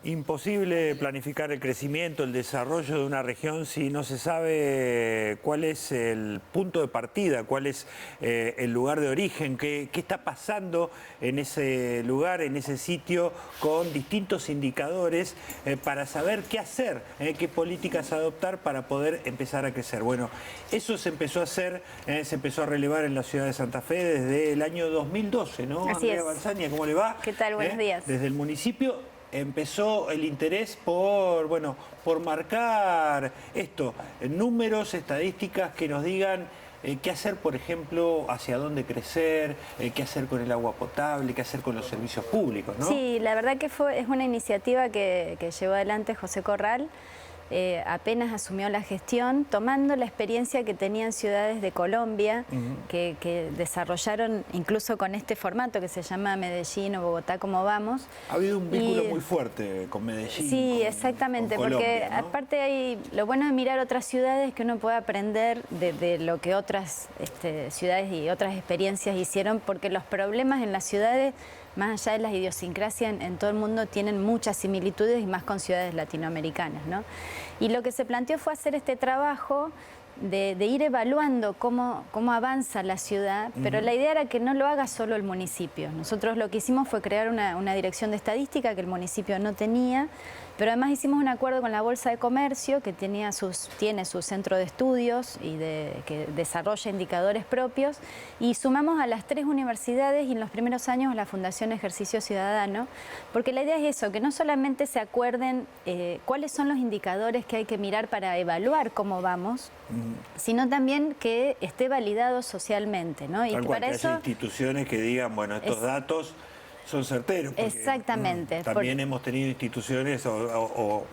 Imposible planificar el crecimiento, el desarrollo de una región si no se sabe cuál es el punto de partida, cuál es el lugar de origen, qué está pasando en ese lugar, en ese sitio, con distintos indicadores para saber qué hacer, qué políticas adoptar para poder empezar a crecer. Bueno, eso se empezó a hacer, se empezó a relevar en la ciudad de Santa Fe desde el año 2012, ¿no? Así Andrea es. Balsania, ¿cómo le va? ¿Qué tal? Buenos días. Desde el municipio empezó el interés por marcar esto, números, estadísticas que nos digan qué hacer, por ejemplo, hacia dónde crecer, qué hacer con el agua potable, qué hacer con los servicios públicos, ¿no? Sí, la verdad que es una iniciativa que llevó adelante José Corral. Apenas asumió la gestión, tomando la experiencia que tenían ciudades de Colombia, que desarrollaron incluso con este formato que se llama Medellín o Bogotá, ¿cómo vamos? Ha habido un vínculo muy fuerte con Medellín. Sí, exactamente, con Colombia, porque ¿no? aparte lo bueno de mirar otras ciudades que uno puede aprender de lo que otras ciudades y otras experiencias hicieron, porque los problemas en las ciudades, más allá de las idiosincrasias en todo el mundo, tienen muchas similitudes y más con ciudades latinoamericanas, ¿no? Y lo que se planteó fue hacer este trabajo de ir evaluando cómo avanza la ciudad, pero la idea era que no lo haga solo el municipio. Nosotros lo que hicimos fue crear una dirección de estadística que el municipio no tenía, pero además hicimos un acuerdo con la Bolsa de Comercio, que tiene su centro de estudios y que desarrolla indicadores propios, y sumamos a las 3 universidades y en los primeros años la Fundación Ejercicio Ciudadano, porque la idea es eso, que no solamente se acuerden cuáles son los indicadores que hay que mirar para evaluar cómo vamos, sino también que esté validado socialmente, ¿no? Y Tal cual, para que eso haya instituciones que digan, bueno, estos datos son certeros. Porque, exactamente. También hemos tenido instituciones o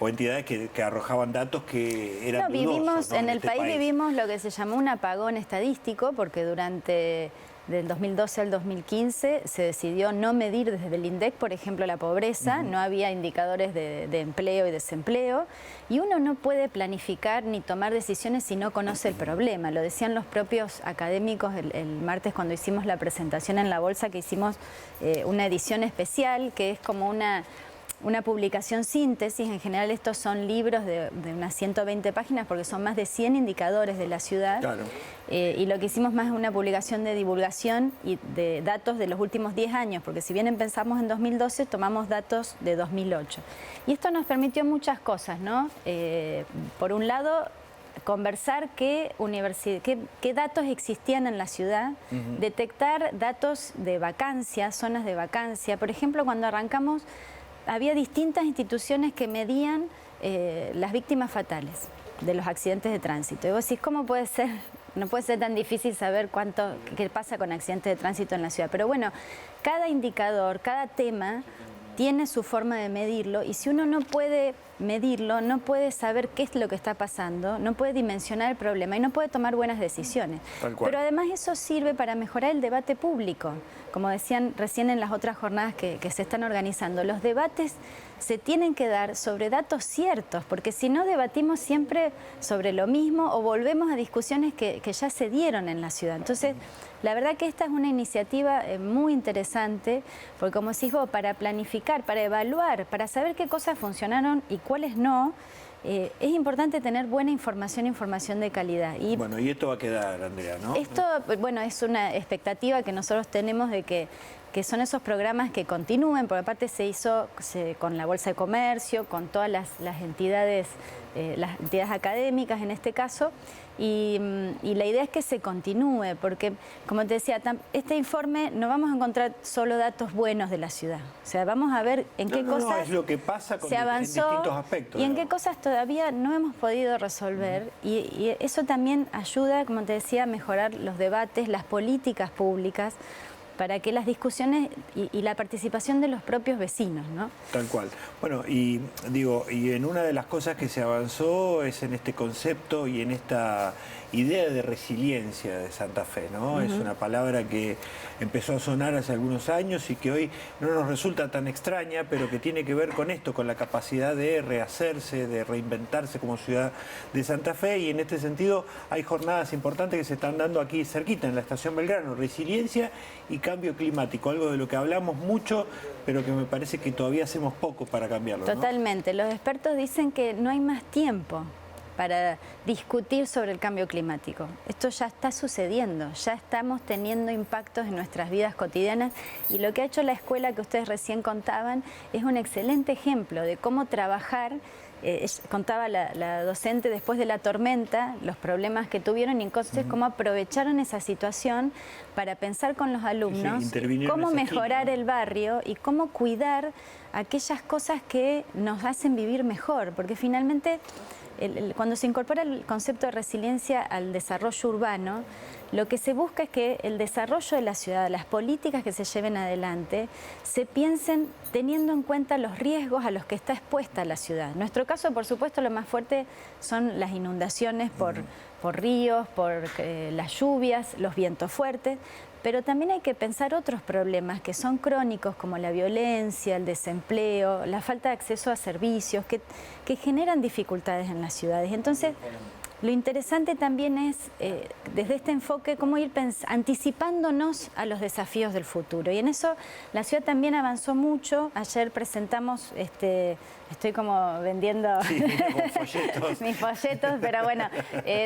entidades que arrojaban datos que eran dudosos, ¿no? En el país vivimos lo que se llamó un apagón estadístico, porque del 2012 al 2015 se decidió no medir desde el INDEC, por ejemplo, la pobreza, no había indicadores de empleo y desempleo, y uno no puede planificar ni tomar decisiones si no conoce el problema. Lo decían los propios académicos el martes cuando hicimos la presentación en la Bolsa, que hicimos una edición especial, que es como una publicación síntesis. En general estos son libros de unas 120 páginas porque son más de 100 indicadores de la ciudad. Claro. Y lo que hicimos más es una publicación de divulgación y de datos de los últimos 10 años, porque si bien empezamos en 2012, tomamos datos de 2008. Y esto nos permitió muchas cosas, ¿no? Por un lado, conversar qué datos existían en la ciudad, detectar datos de vacancia, zonas de vacancia. Por ejemplo, cuando arrancamos, había distintas instituciones que medían las víctimas fatales de los accidentes de tránsito. Y vos decís, ¿cómo puede ser? No puede ser tan difícil saber qué pasa con accidentes de tránsito en la ciudad. Pero bueno, cada indicador, cada tema tiene su forma de medirlo, y si uno no puede medirlo, no puede saber qué es lo que está pasando, no puede dimensionar el problema y no puede tomar buenas decisiones. Pero además eso sirve para mejorar el debate público. Como decían recién en las otras jornadas que se están organizando, los debates se tienen que dar sobre datos ciertos, porque si no debatimos siempre sobre lo mismo o volvemos a discusiones que ya se dieron en la ciudad. Entonces, la verdad que esta es una iniciativa muy interesante, porque como decís vos, para planificar, para evaluar, para saber qué cosas funcionaron y cuáles no, es importante tener buena información de calidad. Y bueno, y esto va a quedar, Andrea, ¿no? esto, bueno, es una expectativa que nosotros tenemos de que son esos programas que continúen, porque aparte se hizo con la Bolsa de Comercio, con todas las entidades académicas en este caso, y la idea es que se continúe, porque como te decía, este informe no vamos a encontrar solo datos buenos de la ciudad, o sea, vamos a ver en qué cosas es lo que pasa se avanzó en distintos aspectos, y en qué cosas todavía no hemos podido resolver, y eso también ayuda, como te decía, a mejorar los debates, las políticas públicas, para que las discusiones y la participación de los propios vecinos, ¿no? Tal cual. Bueno, y digo, y en una de las cosas que se avanzó es en este concepto y en esta idea de resiliencia de Santa Fe, ¿no? Es una palabra que empezó a sonar hace algunos años y que hoy no nos resulta tan extraña, pero que tiene que ver con esto, con la capacidad de rehacerse, de reinventarse como ciudad de Santa Fe, y en este sentido hay jornadas importantes que se están dando aquí cerquita, en la Estación Belgrano, resiliencia y cambio climático, algo de lo que hablamos mucho, pero que me parece que todavía hacemos poco para cambiarlo, ¿no? Totalmente. Los expertos dicen que no hay más tiempo para discutir sobre el cambio climático. Esto ya está sucediendo, ya estamos teniendo impactos en nuestras vidas cotidianas y lo que ha hecho la escuela que ustedes recién contaban es un excelente ejemplo de cómo trabajar. Contaba la docente después de la tormenta, los problemas que tuvieron y entonces cómo aprovecharon esa situación para pensar con los alumnos cómo mejorar el barrio y cómo cuidar aquellas cosas que nos hacen vivir mejor, porque finalmente cuando se incorpora el concepto de resiliencia al desarrollo urbano, lo que se busca es que el desarrollo de la ciudad, las políticas que se lleven adelante, se piensen teniendo en cuenta los riesgos a los que está expuesta la ciudad. En nuestro caso, por supuesto, lo más fuerte son las inundaciones por ríos, por las lluvias, los vientos fuertes, pero también hay que pensar otros problemas que son crónicos, como la violencia, el desempleo, la falta de acceso a servicios, que generan dificultades en las ciudades. Entonces, lo interesante también es, desde este enfoque, cómo ir anticipándonos a los desafíos del futuro. Y en eso la ciudad también avanzó mucho. Ayer presentamos, estoy como vendiendo mis folletos, pero bueno,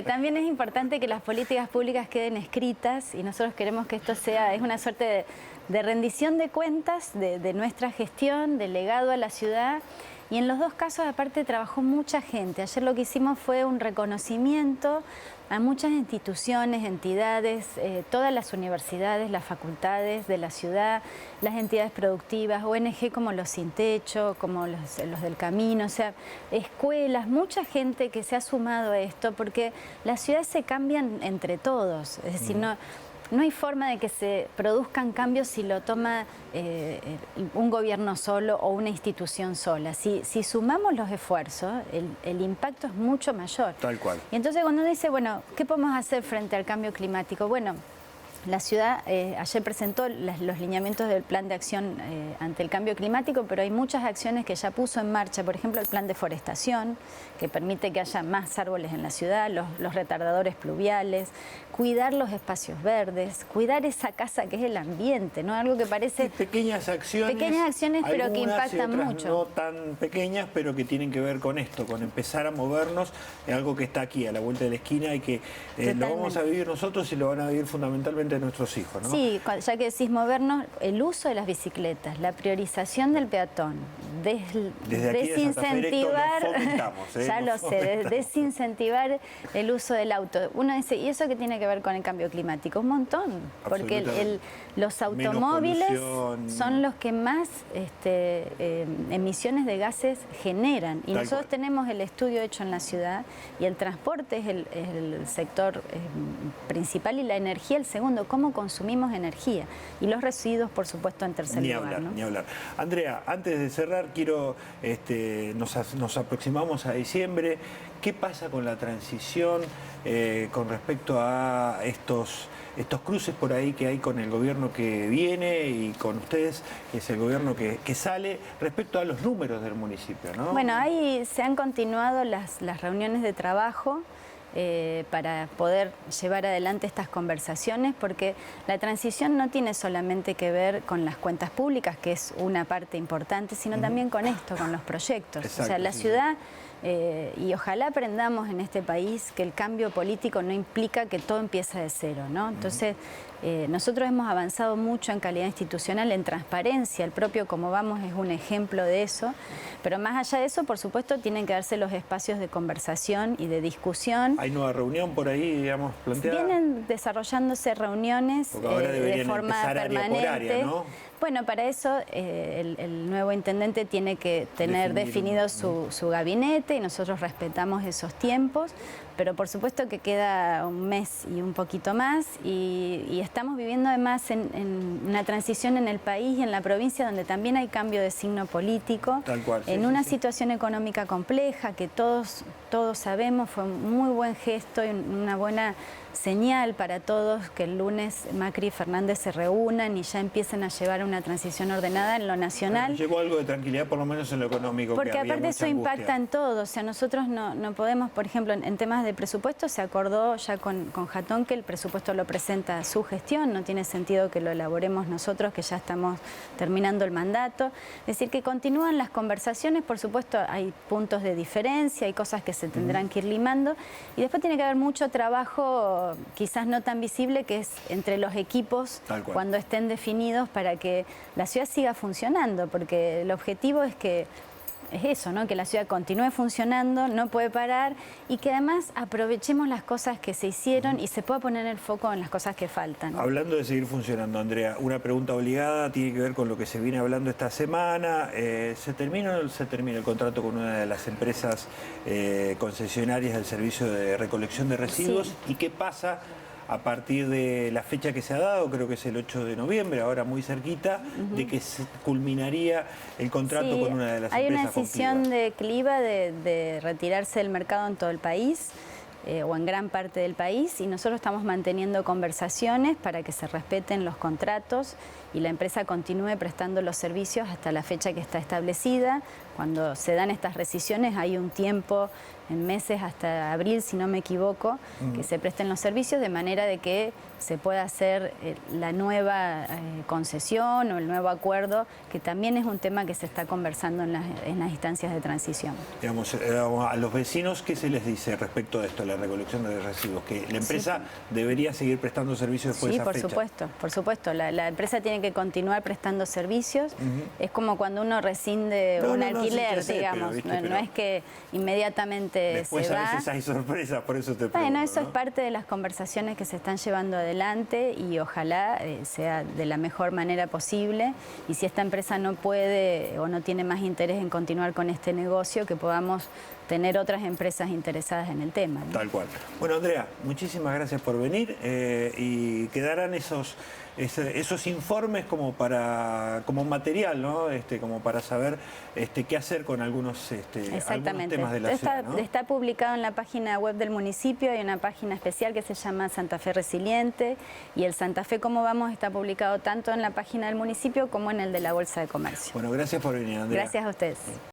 también es importante que las políticas públicas queden escritas y nosotros queremos que esto es una suerte de rendición de cuentas de nuestra gestión, de legado a la ciudad. Y en los dos casos, aparte, trabajó mucha gente. Ayer lo que hicimos fue un reconocimiento a muchas instituciones, entidades, todas las universidades, las facultades de la ciudad, las entidades productivas, ONG como los Sin Techo, como los del Camino, o sea, escuelas, mucha gente que se ha sumado a esto, porque las ciudades se cambian entre todos, es decir, no hay forma de que se produzcan cambios si lo toma un gobierno solo o una institución sola. Si sumamos los esfuerzos, el impacto es mucho mayor. Tal cual. Y entonces cuando uno dice, bueno, ¿qué podemos hacer frente al cambio climático? Bueno, la ciudad ayer presentó los lineamientos del plan de acción ante el cambio climático, pero hay muchas acciones que ya puso en marcha. Por ejemplo, el plan de forestación, que permite que haya más árboles en la ciudad, los retardadores pluviales, cuidar los espacios verdes, cuidar esa casa que es el ambiente, ¿no? Algo que parece... Pequeñas acciones, pero que impactan mucho. No tan pequeñas, pero que tienen que ver con esto, con empezar a movernos, es algo que está aquí, a la vuelta de la esquina, y que lo vamos a vivir nosotros y lo van a vivir fundamentalmente nuestros hijos, ¿no? Sí, ya que decís movernos, el uso de las bicicletas, la priorización del peatón, desincentivar, ya lo sé, desincentivar el uso del auto. Uno dice, ¿y eso qué tiene que ver con el cambio climático? Un montón, porque los automóviles son los que más emisiones de gases generan. Y nosotros tenemos el estudio hecho en la ciudad y el transporte es el sector principal y la energía el segundo. ¿Cómo consumimos energía? Y los residuos, por supuesto, en tercer lugar, ¿no? Ni hablar. Andrea, antes de cerrar, quiero, nos aproximamos a diciembre. ¿Qué pasa con la transición con respecto a estos cruces por ahí que hay con el gobierno que viene y con ustedes, que es el gobierno que sale, respecto a los números del municipio, ¿no? Bueno, ahí se han continuado las reuniones de trabajo para poder llevar adelante estas conversaciones, porque la transición no tiene solamente que ver con las cuentas públicas, que es una parte importante, sino también con esto, con los proyectos. Exacto, o sea, la ciudad, y ojalá aprendamos en este país que el cambio político no implica que todo empieza de cero, ¿no? Entonces, nosotros hemos avanzado mucho en calidad institucional, en transparencia. El propio Cómo Vamos es un ejemplo de eso. Pero más allá de eso, por supuesto, tienen que darse los espacios de conversación y de discusión. ¿Hay nueva reunión por ahí, digamos, planteada? Vienen desarrollándose reuniones de forma permanente. ¿No? Bueno, para eso el nuevo intendente tiene que tener definido su gabinete y nosotros respetamos esos tiempos, pero por supuesto que queda un mes y un poquito más y estamos viviendo además en una transición en el país y en la provincia donde también hay cambio de signo político, tal cual, en una situación económica compleja que todos sabemos. Fue un muy buen gesto y una buena señal para todos que el lunes Macri y Fernández se reúnan y ya empiecen a llevar una transición ordenada en lo nacional. Llegó algo de tranquilidad, por lo menos en lo económico. Porque que había aparte mucha eso angustia. impacta en todo, o sea, nosotros no podemos, por ejemplo, en temas de presupuesto se acordó ya con Jatón que el presupuesto lo presenta su gestión, no tiene sentido que lo elaboremos nosotros, que ya estamos terminando el mandato. Es decir, que continúan las conversaciones, por supuesto hay puntos de diferencia, hay cosas que se tendrán que ir limando, y después tiene que haber mucho trabajo, quizás no tan visible, que es entre los equipos cuando estén definidos para que la ciudad siga funcionando, porque el objetivo es eso, ¿no? Que la ciudad continúe funcionando, no puede parar, y que además aprovechemos las cosas que se hicieron y se pueda poner el foco en las cosas que faltan. Hablando de seguir funcionando, Andrea, una pregunta obligada tiene que ver con lo que se viene hablando esta semana. ¿Se termina o no se termina el contrato con una de las empresas concesionarias del servicio de recolección de residuos? Sí. ¿Y qué pasa a partir de la fecha que se ha dado, creo que es el 8 de noviembre, ahora muy cerquita, de que se culminaría el contrato con una de las empresas? Hay una decisión de Cliva de retirarse del mercado en todo el país, o en gran parte del país, y nosotros estamos manteniendo conversaciones para que se respeten los contratos y la empresa continúe prestando los servicios hasta la fecha que está establecida. Cuando se dan estas rescisiones hay un tiempo, en meses hasta abril, si no me equivoco, que se presten los servicios, de manera de que se pueda hacer la nueva concesión o el nuevo acuerdo, que también es un tema que se está conversando en las instancias de transición. Digamos, a los vecinos, ¿qué se les dice respecto de esto, la recolección de residuos? ¿Que la empresa debería seguir prestando servicios después de esa fecha? Sí, por supuesto. La empresa tiene que continuar prestando servicios. Es como cuando uno rescinde un alquiler, digamos. No es que inmediatamente después se va. A veces hay sorpresas, por eso te pregunto. Bueno, eso es parte de las conversaciones que se están llevando adelante, y ojalá sea de la mejor manera posible, y si esta empresa no puede o no tiene más interés en continuar con este negocio, que podamos tener otras empresas interesadas en el tema, ¿no? Tal cual. Bueno, Andrea, muchísimas gracias por venir, y quedarán esos informes como material, ¿no? Como para saber qué hacer con algunos temas de la ciudad, ¿no? Está publicado en la página web del municipio, hay una página especial que se llama Santa Fe Resiliente, y el Santa Fe Cómo Vamos está publicado tanto en la página del municipio como en el de la Bolsa de Comercio. Bueno, gracias por venir, Andrea. Gracias a ustedes.